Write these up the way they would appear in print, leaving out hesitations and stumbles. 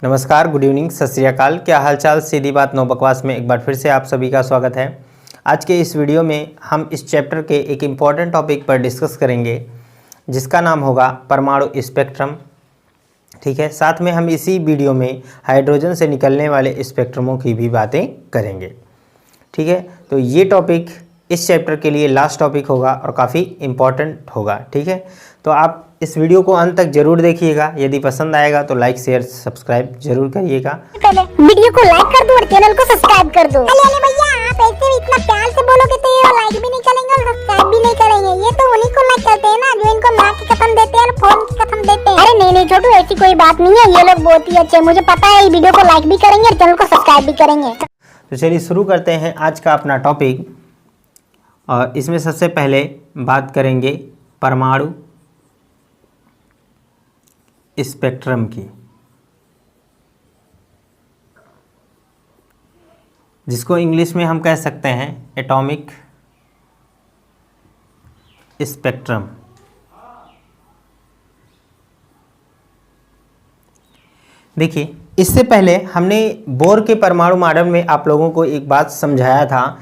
नमस्कार, good evening, सत श्री अकाल। क्या हालचाल। सीधी बात नो बकवास में एक बार फिर से आप सभी का स्वागत है। आज के इस वीडियो में हम इस चैप्टर के एक इम्पॉर्टेंट टॉपिक पर डिस्कस करेंगे जिसका नाम होगा परमाणु स्पेक्ट्रम। ठीक है, साथ में हम इसी वीडियो में हाइड्रोजन से निकलने वाले स्पेक्ट्रमों की भी बातें करेंगे। ठीक है, तो ये टॉपिक इस चैप्टर के लिए लास्ट टॉपिक होगा और काफ़ी इम्पॉर्टेंट होगा। ठीक है, तो आप इस वीडियो को अंत तक जरूर देखिएगा। यदि पसंद आएगा तो लाइक शेयर सब्सक्राइब जरूर करिएगा। पहले वीडियो को लाइक कर दो और चैनल को सब्सक्राइब कर दो। अरे भैया, आप ऐसे इतना प्यार से बोलोगे तो ये लाइक भी नहीं करेंगे और सब्सक्राइब भी नहीं करेंगे। ये तो उन्हीं को लाइक करते हैं ना जो इनको माँ की कसम देते हैं और फोन की कसम देते हैं। अरे नहीं छोटू, ऐसी कोई बात नहीं है। ये लोग बहुत ही अच्छे, मुझे पता है। वीडियो को लाइक भी करेंगे और चैनल को सब्सक्राइब भी करेंगे। तो चलिए शुरू करते हैं आज का अपना टॉपिक। और इसमें सबसे पहले बात करेंगे परमाणु स्पेक्ट्रम की, जिसको इंग्लिश में हम कह सकते हैं एटॉमिक स्पेक्ट्रम। देखिए, इससे पहले हमने बोर के परमाणु मॉडल में आप लोगों को एक बात समझाया था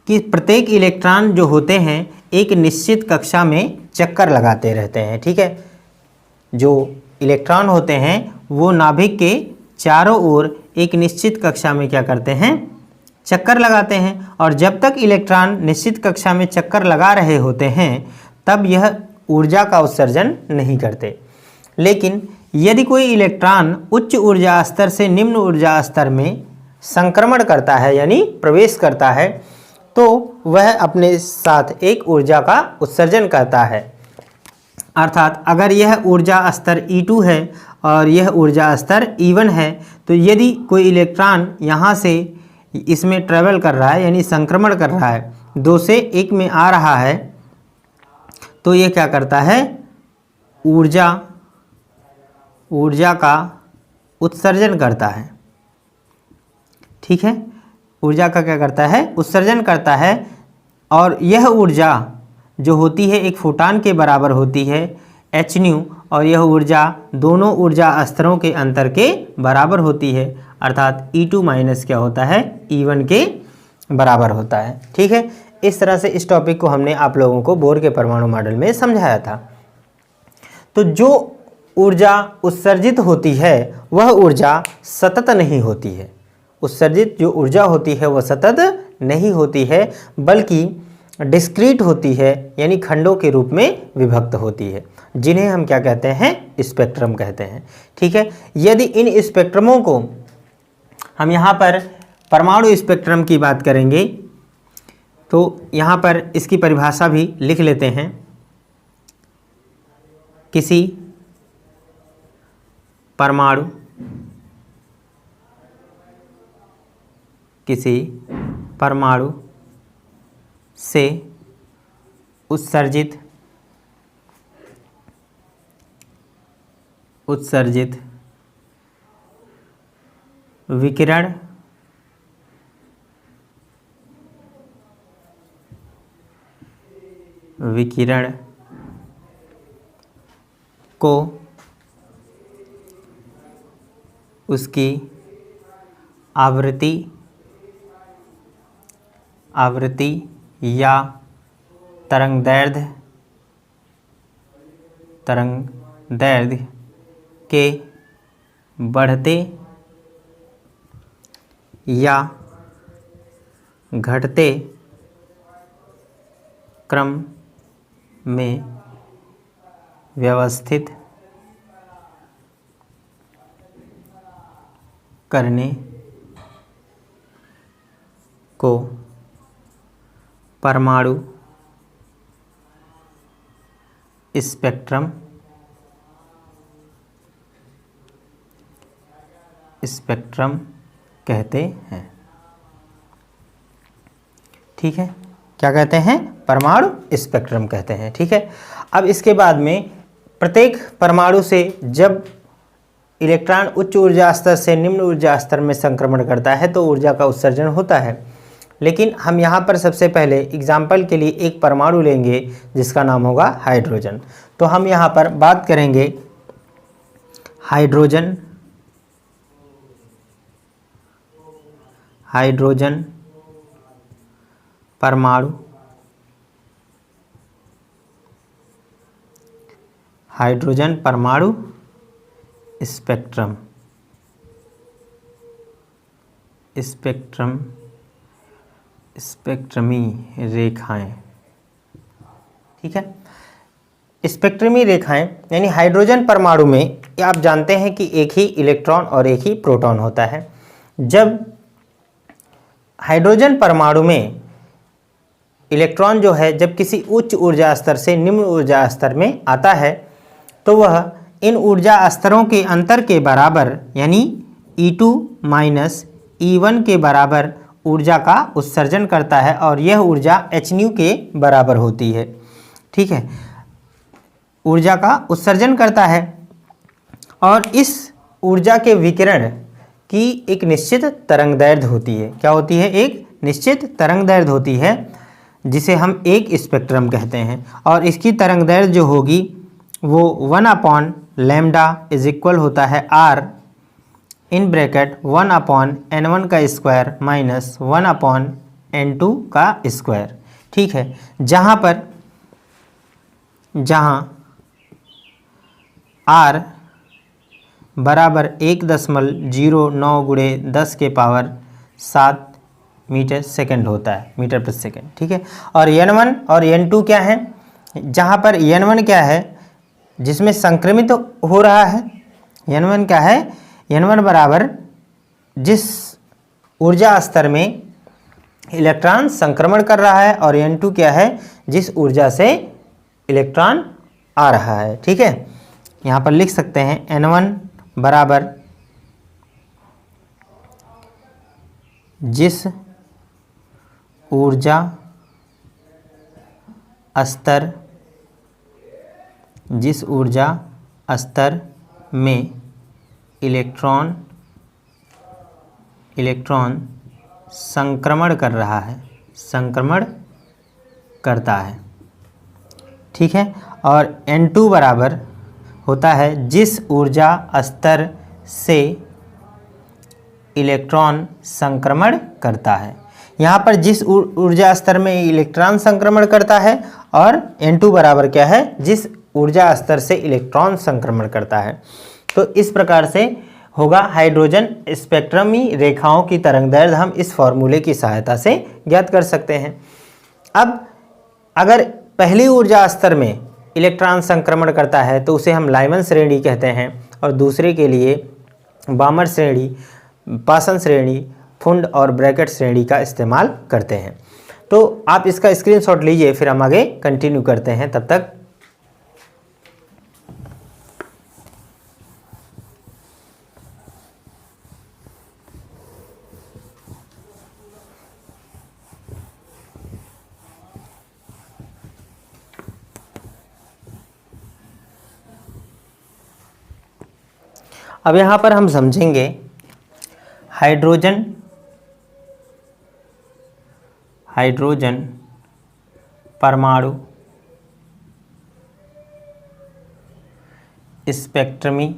कि प्रत्येक इलेक्ट्रॉन जो होते हैं एक निश्चित कक्षा में चक्कर लगाते रहते हैं। ठीक है, जो इलेक्ट्रॉन होते हैं वो नाभिक के चारों ओर एक निश्चित कक्षा में क्या करते हैं, चक्कर लगाते हैं। और जब तक इलेक्ट्रॉन निश्चित कक्षा में चक्कर लगा रहे होते हैं तब यह ऊर्जा का उत्सर्जन नहीं करते। लेकिन यदि कोई इलेक्ट्रॉन उच्च ऊर्जा स्तर से निम्न ऊर्जा स्तर में संक्रमण करता है यानी प्रवेश करता है तो वह अपने साथ एक ऊर्जा का उत्सर्जन करता है। अर्थात अगर यह ऊर्जा स्तर E2 है और यह ऊर्जा स्तर E1 है तो यदि कोई इलेक्ट्रॉन यहाँ से इसमें ट्रेवल कर रहा है यानी संक्रमण कर रहा है, 2 से 1 में आ रहा है, तो ये क्या करता है, ऊर्जा का उत्सर्जन करता है। ठीक है, ऊर्जा का क्या करता है, उत्सर्जन करता है। और यह ऊर्जा जो होती है एक फोटान के बराबर होती है hν, और यह ऊर्जा दोनों ऊर्जा स्तरों के अंतर के बराबर होती है। अर्थात E2 माइनस क्या होता है, E1 के बराबर होता है। ठीक है, इस तरह से इस टॉपिक को हमने आप लोगों को बोर के परमाणु मॉडल में समझाया था। तो जो ऊर्जा उत्सर्जित होती है वह ऊर्जा सतत नहीं होती है। उत्सर्जित जो ऊर्जा होती है वह सतत नहीं होती है बल्कि डिस्क्रीट होती है यानी खंडों के रूप में विभक्त होती है, जिन्हें हम क्या कहते हैं, स्पेक्ट्रम कहते हैं। ठीक है, यदि इन स्पेक्ट्रमों को हम यहाँ पर परमाणु स्पेक्ट्रम की बात करेंगे तो यहाँ पर इसकी परिभाषा भी लिख लेते हैं। किसी परमाणु से उत्सर्जित विकिरण को उसकी आवृत्ति या तरंगदैर्घ्य के बढ़ते या घटते क्रम में व्यवस्थित करने को परमाणु स्पेक्ट्रम कहते हैं। ठीक है, क्या कहते हैं, परमाणु स्पेक्ट्रम कहते हैं। ठीक है, अब इसके बाद में प्रत्येक परमाणु से जब इलेक्ट्रॉन उच्च ऊर्जा स्तर से निम्न ऊर्जा स्तर में संक्रमण करता है तो ऊर्जा का उत्सर्जन होता है। लेकिन हम यहाँ पर सबसे पहले एग्जाम्पल के लिए एक परमाणु लेंगे जिसका नाम होगा हाइड्रोजन। तो हम यहाँ पर बात करेंगे हाइड्रोजन हाइड्रोजन परमाणु हाइड्रोजन परमाणु स्पेक्ट्रम स्पेक्ट्रमी रेखाएं। ठीक है, स्पेक्ट्रमी रेखाएं यानी हाइड्रोजन परमाणु में आप जानते हैं कि एक ही इलेक्ट्रॉन और एक ही प्रोटॉन होता है। जब हाइड्रोजन परमाणु में इलेक्ट्रॉन जो है जब किसी उच्च ऊर्जा स्तर से निम्न ऊर्जा स्तर में आता है तो वह इन ऊर्जा स्तरों के अंतर के बराबर यानी E2 माइनस E1 के बराबर ऊर्जा का उत्सर्जन करता है और यह ऊर्जा hν के बराबर होती है। ठीक है, ऊर्जा का उत्सर्जन करता है और इस ऊर्जा के विकिरण की एक निश्चित तरंगदैर्ध्य होती है। क्या होती है? एक निश्चित तरंगदैर्ध्य होती है जिसे हम एक स्पेक्ट्रम कहते हैं और इसकी तरंगदैर्ध्य जो होगी वो 1/λ इज इक्वल होता है R इन ब्रैकेट 1/n1 का स्क्वायर माइनस 1/n2 का स्क्वायर। ठीक है, जहाँ R बराबर 1.09 गुणे 10 के पावर 7 मीटर सेकंड होता है, मीटर प्रति सेकंड। ठीक है, और n1 और n2 क्या है? जहाँ पर n1 क्या है जिसमें संक्रमित हो रहा है, n1 क्या है? n1 बराबर जिस ऊर्जा स्तर में इलेक्ट्रॉन संक्रमण कर रहा है और n2 क्या है? जिस ऊर्जा से इलेक्ट्रॉन आ रहा है। ठीक है, यहाँ पर लिख सकते हैं n1 बराबर जिस ऊर्जा स्तर में इलेक्ट्रॉन संक्रमण कर रहा है, संक्रमण करता है। ठीक है, और n2 बराबर होता है जिस ऊर्जा स्तर से इलेक्ट्रॉन संक्रमण करता है। यहाँ पर जिस ऊर्जा स्तर में इलेक्ट्रॉन संक्रमण करता है और n2 बराबर क्या है? जिस ऊर्जा स्तर से इलेक्ट्रॉन संक्रमण करता है। तो इस प्रकार से होगा हाइड्रोजन स्पेक्ट्रमी रेखाओं की तरंगदैर्ध्य हम इस फॉर्मूले की सहायता से ज्ञात कर सकते हैं। अब अगर पहली ऊर्जा स्तर में इलेक्ट्रॉन संक्रमण करता है तो उसे हम लाइमन श्रेणी कहते हैं और दूसरे के लिए बामर श्रेणी, पासन श्रेणी, फुंड और ब्रैकेट श्रेणी का इस्तेमाल करते हैं। तो आप इसका स्क्रीनशॉट लीजिए, फिर हम आगे कंटिन्यू करते हैं। तब तक अब यहाँ पर हम समझेंगे हाइड्रोजन परमाणु स्पेक्ट्रमी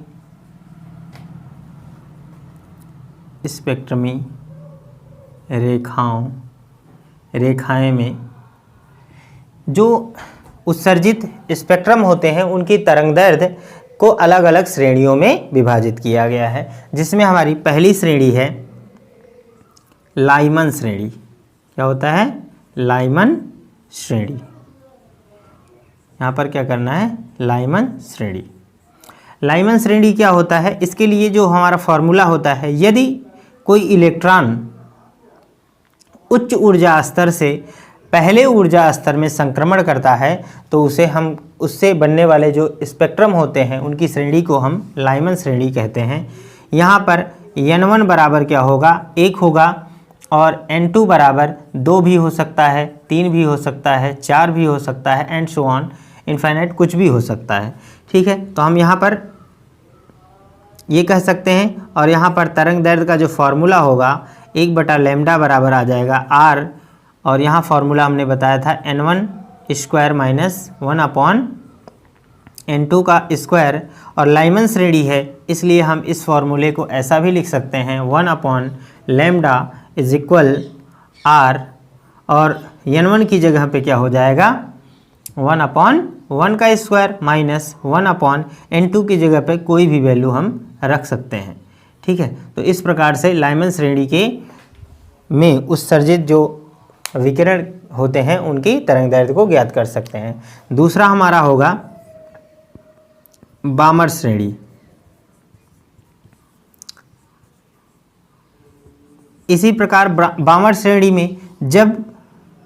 रेखाएं में जो उत्सर्जित स्पेक्ट्रम होते हैं उनकी तरंगदैर्ध्य को अलग अलग श्रेणियों में विभाजित किया गया है, जिसमें हमारी पहली श्रेणी है लाइमन श्रेणी। क्या होता है? लाइमन श्रेणी। यहाँ पर क्या करना है? लाइमन श्रेणी। लाइमन श्रेणी क्या होता है? इसके लिए जो हमारा फॉर्मूला होता है, यदि कोई इलेक्ट्रॉन उच्च ऊर्जा स्तर से पहले ऊर्जा स्तर में संक्रमण करता है तो उसे हम उससे बनने वाले जो स्पेक्ट्रम होते हैं उनकी श्रेणी को हम लाइमन श्रेणी कहते हैं। यहाँ पर n1 बराबर क्या होगा? 1 होगा और n2 बराबर 2 भी हो सकता है, 3 भी हो सकता है, 4 भी हो सकता है एंड सो ऑन इनफाइनाइट, कुछ भी हो सकता है। ठीक है, तो हम यहाँ पर ये कह सकते हैं और यहाँ पर तरंगदैर्ध्य का जो फॉर्मूला होगा 1/λ बराबर आ जाएगा R और यहाँ फॉर्मूला हमने बताया था n1 square minus 1/n2 N2 का स्क्वायर, और लाइमन श्रेणी है इसलिए हम इस फॉर्मूले को ऐसा भी लिख सकते हैं 1/λ इज इक्वल R, और N1 की जगह पे क्या हो जाएगा 1/1 का स्क्वायर माइनस 1/N2 की जगह पे कोई भी वैल्यू हम रख सकते हैं। ठीक है, तो इस प्रकार से लाइमन श्रेणी के में उत्सर्जित जो विकिरण होते हैं उनकी तरंगदैर्ध्य को ज्ञात कर सकते हैं। दूसरा हमारा होगा बामर श्रेणी। इसी प्रकार बामर श्रेणी में जब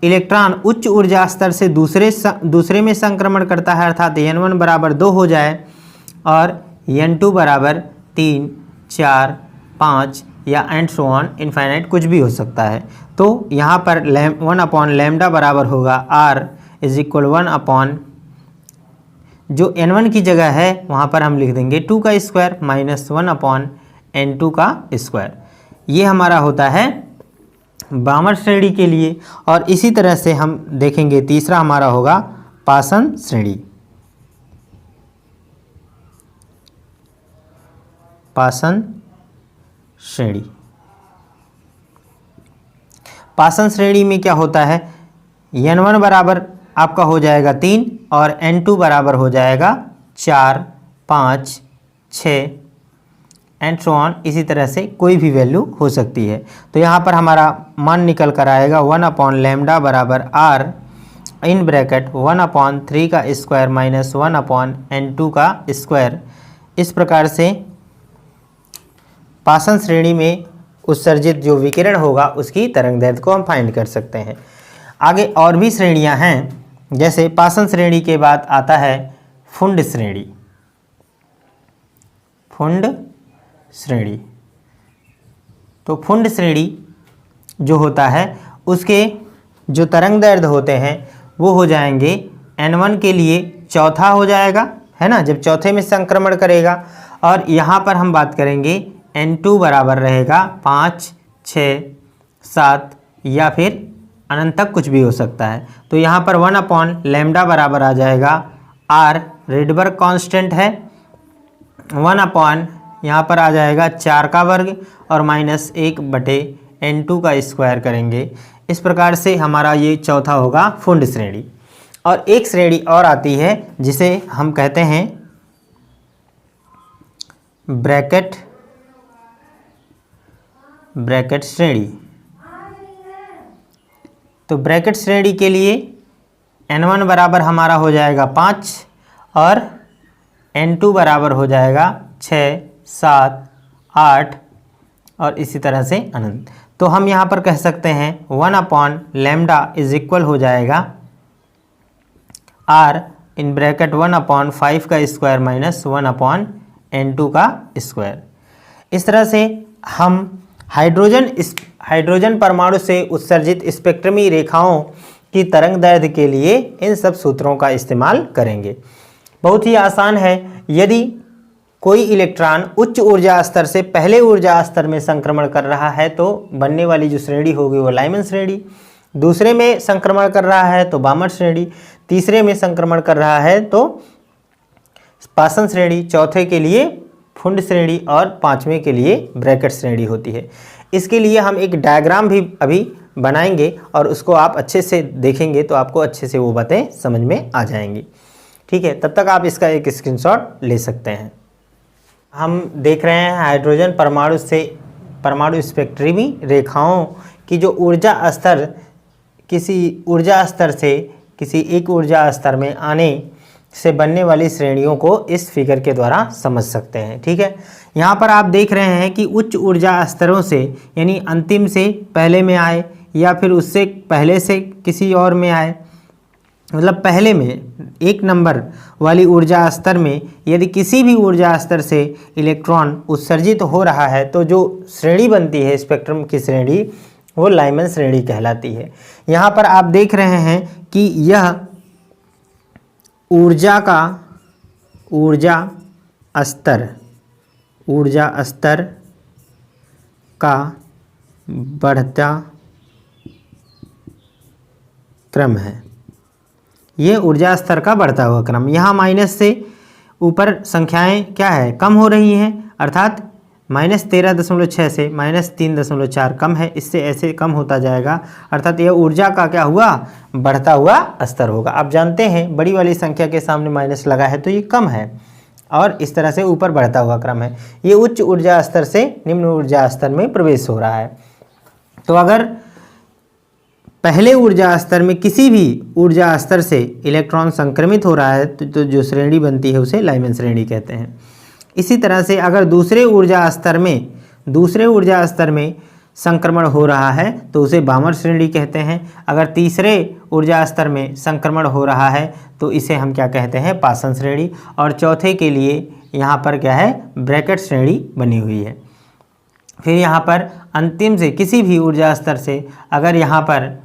इलेक्ट्रॉन उच्च ऊर्जा स्तर से दूसरे में संक्रमण करता है, अर्थात N1 बराबर 2 हो जाए और N2 बराबर 3, 4, 5 या एंड सो ऑन इनफाइनाइट कुछ भी हो सकता है, तो यहाँ पर 1/λ बराबर होगा R इज इक्वल 1/, जो N1 की जगह है वहाँ पर हम लिख देंगे 2 का स्क्वायर माइनस 1/N2 का स्क्वायर। ये हमारा होता है बामर श्रेणी के लिए। और इसी तरह से हम देखेंगे तीसरा हमारा होगा पासन श्रेणी। पासन श्रेणी, पासन श्रेणी में क्या होता है, N1 बराबर आपका हो जाएगा 3 और N2 बराबर हो जाएगा 4, 5, 6 एंड सो ऑन, इसी तरह से कोई भी वैल्यू हो सकती है। तो यहाँ पर हमारा मान निकल कर आएगा 1/λ बराबर R इन ब्रैकेट 1/3 का स्क्वायर माइनस 1/N2 का स्क्वायर। इस प्रकार से पासन श्रेणी में उत्सर्जित जो विकिरण होगा उसकी तरंगदैर्ध्य को हम फाइंड कर सकते हैं। आगे और भी श्रेणियां हैं, जैसे पासन श्रेणी के बाद आता है फुंड श्रेणी। फुंड श्रेणी, तो फुंड श्रेणी जो होता है उसके जो तरंगदैर्ध्य होते हैं वो हो जाएंगे N1 के लिए चौथा हो जाएगा, है ना, जब चौथे में संक्रमण करेगा। और यहाँ पर हम बात करेंगे N2 बराबर रहेगा 5, 6, 7 या फिर अनंत तक कुछ भी हो सकता है। तो यहाँ पर 1/λ बराबर आ जाएगा R, रेडबर्ग कांस्टेंट है, 1/ यहाँ पर आ जाएगा 4 का वर्ग और माइनस 1/N2 का स्क्वायर करेंगे। इस प्रकार से हमारा ये चौथा होगा फुंड श्रेणी। और एक श्रेणी और आती है जिसे हम कहते हैं ब्रैकेट श्रेणी। तो ब्रैकेट श्रेणी के लिए N1 बराबर हमारा हो जाएगा 5 और N2 बराबर हो जाएगा 6, 7, 8 और इसी तरह से अनंत। तो हम यहाँ पर कह सकते हैं 1/λ इज इक्वल हो जाएगा R इन ब्रैकेट 1/5 का स्क्वायर माइनस 1/N2 का स्क्वायर। इस तरह से हम हाइड्रोजन परमाणु से उत्सर्जित स्पेक्ट्रमी रेखाओं की तरंगदैर्ध्य के लिए इन सब सूत्रों का इस्तेमाल करेंगे। बहुत ही आसान है। यदि कोई इलेक्ट्रॉन उच्च ऊर्जा स्तर से पहले ऊर्जा स्तर में संक्रमण कर रहा है तो बनने वाली जो श्रेणी होगी वो लाइमन श्रेणी, दूसरे में संक्रमण कर रहा है तो बामर श्रेणी, तीसरे में संक्रमण कर रहा है तो पासन श्रेणी, चौथे के लिए फुंड श्रेणी और पांचवें के लिए ब्रैकेट श्रेणी होती है। इसके लिए हम एक डायग्राम भी अभी बनाएंगे और उसको आप अच्छे से देखेंगे तो आपको अच्छे से वो बातें समझ में आ जाएंगी। ठीक है, तब तक आप इसका एक स्क्रीनशॉट ले सकते हैं। हम देख रहे हैं हाइड्रोजन परमाणु स्पेक्ट्रमी रेखाओं की जो ऊर्जा स्तर किसी ऊर्जा स्तर से किसी एक ऊर्जा स्तर में आने से बनने वाली श्रेणियों को इस फिगर के द्वारा समझ सकते हैं। ठीक है, यहाँ पर आप देख रहे हैं कि उच्च ऊर्जा स्तरों से यानी अंतिम से पहले में आए या फिर उससे पहले से किसी और में आए, मतलब पहले में 1 नंबर वाली ऊर्जा स्तर में यदि किसी भी ऊर्जा स्तर से इलेक्ट्रॉन उत्सर्जित हो रहा है तो जो श्रेणी बनती है स्पेक्ट्रम की श्रेणी वो लाइमन श्रेणी कहलाती है। यहाँ पर आप देख रहे हैं कि यह ऊर्जा स्तर का बढ़ता क्रम है। ये ऊर्जा स्तर का बढ़ता हुआ क्रम, यहाँ माइनस से ऊपर संख्याएं क्या है, कम हो रही हैं, अर्थात -13.6 से -3.4 कम है, इससे ऐसे कम होता जाएगा, अर्थात यह ऊर्जा का क्या हुआ, बढ़ता हुआ स्तर होगा। आप जानते हैं बड़ी वाली संख्या के सामने माइनस लगा है तो ये कम है, और इस तरह से ऊपर बढ़ता हुआ क्रम है। ये उच्च ऊर्जा स्तर से निम्न ऊर्जा स्तर में प्रवेश हो रहा है। तो अगर पहले ऊर्जा स्तर में किसी भी ऊर्जा स्तर से इलेक्ट्रॉन संक्रमित हो रहा है तो जो श्रेणी बनती है उसे लाइमन श्रेणी कहते हैं। इसी तरह से अगर दूसरे ऊर्जा स्तर में संक्रमण हो रहा है तो उसे बामर श्रेणी कहते हैं। अगर तीसरे ऊर्जा स्तर में संक्रमण हो रहा है तो इसे हम क्या कहते हैं, पासन श्रेणी। और चौथे के लिए यहाँ पर क्या है, ब्रैकेट श्रेणी बनी हुई है। फिर यहाँ पर अंतिम से किसी भी ऊर्जा स्तर से अगर यहाँ पर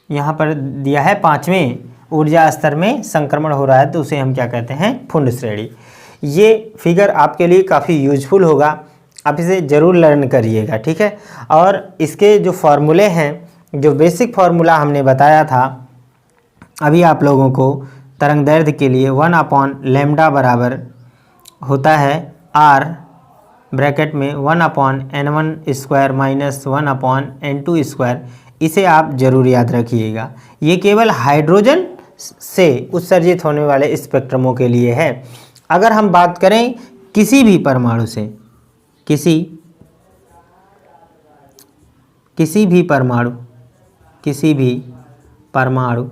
दिया है पांचवें ऊर्जा स्तर में संक्रमण हो रहा है तो उसे हम क्या कहते हैं, फुंड श्रेणी। ये फिगर आपके लिए काफ़ी यूजफुल होगा, आप इसे ज़रूर लर्न करिएगा, ठीक है। और इसके जो फॉर्मूले हैं, जो बेसिक फार्मूला हमने बताया था अभी आप लोगों को, तरंग दैर्ध्य के लिए 1/λ बराबर होता है r ब्रैकेट में 1/n1² माइनस 1/n2²। इसे आप जरूर याद रखिएगा। ये केवल हाइड्रोजन से उत्सर्जित होने वाले स्पेक्ट्रमों के लिए है। अगर हम बात करें किसी भी परमाणु से, किसी भी परमाणु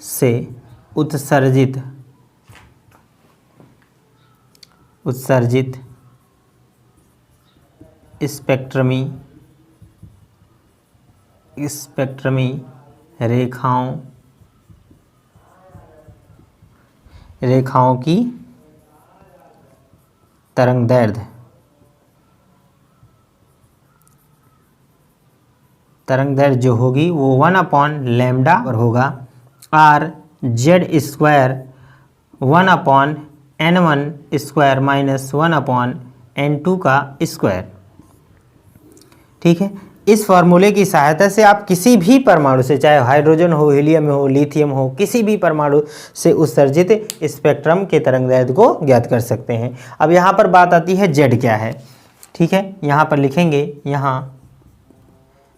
से उत्सर्जित स्पेक्ट्रमी रेखाओं की तरंग दैर्ध्य जो होगी वो 1/λ पर होगा, r z² 1/n1² minus 1/n2²। ठीक है। इस फार्मूले की सहायता से आप किसी भी परमाणु से, चाहे हाइड्रोजन हो, हीलियम हो, लिथियम हो, किसी भी परमाणु से उत्सर्जित स्पेक्ट्रम के तरंग दैर्ध्य को ज्ञात कर सकते हैं। अब यहाँ पर बात आती है जेड क्या है। ठीक है, यहाँ पर लिखेंगे, यहाँ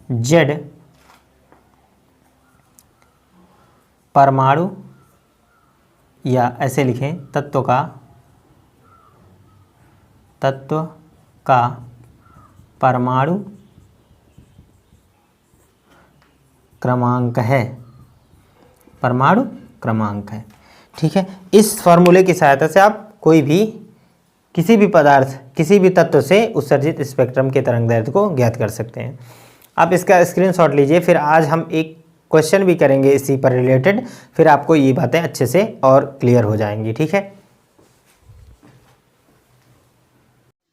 जेड परमाणु, या ऐसे लिखें तत्व का परमाणु क्रमांक है, परमाणु क्रमांक है। ठीक है, इस फॉर्मूले की सहायता से आप कोई भी किसी भी पदार्थ, किसी भी तत्व से उत्सर्जित स्पेक्ट्रम के तरंग दैर्ध्य को ज्ञात कर सकते हैं। आप इसका स्क्रीनशॉट लीजिए, फिर आज हम एक क्वेश्चन भी करेंगे इसी पर रिलेटेड, फिर आपको ये बातें अच्छे से और क्लियर हो जाएंगी। ठीक है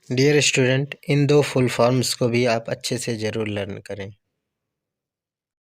डियर स्टूडेंट, इन दो फुल फॉर्म्स को भी आप अच्छे से ज़रूर लर्न करें।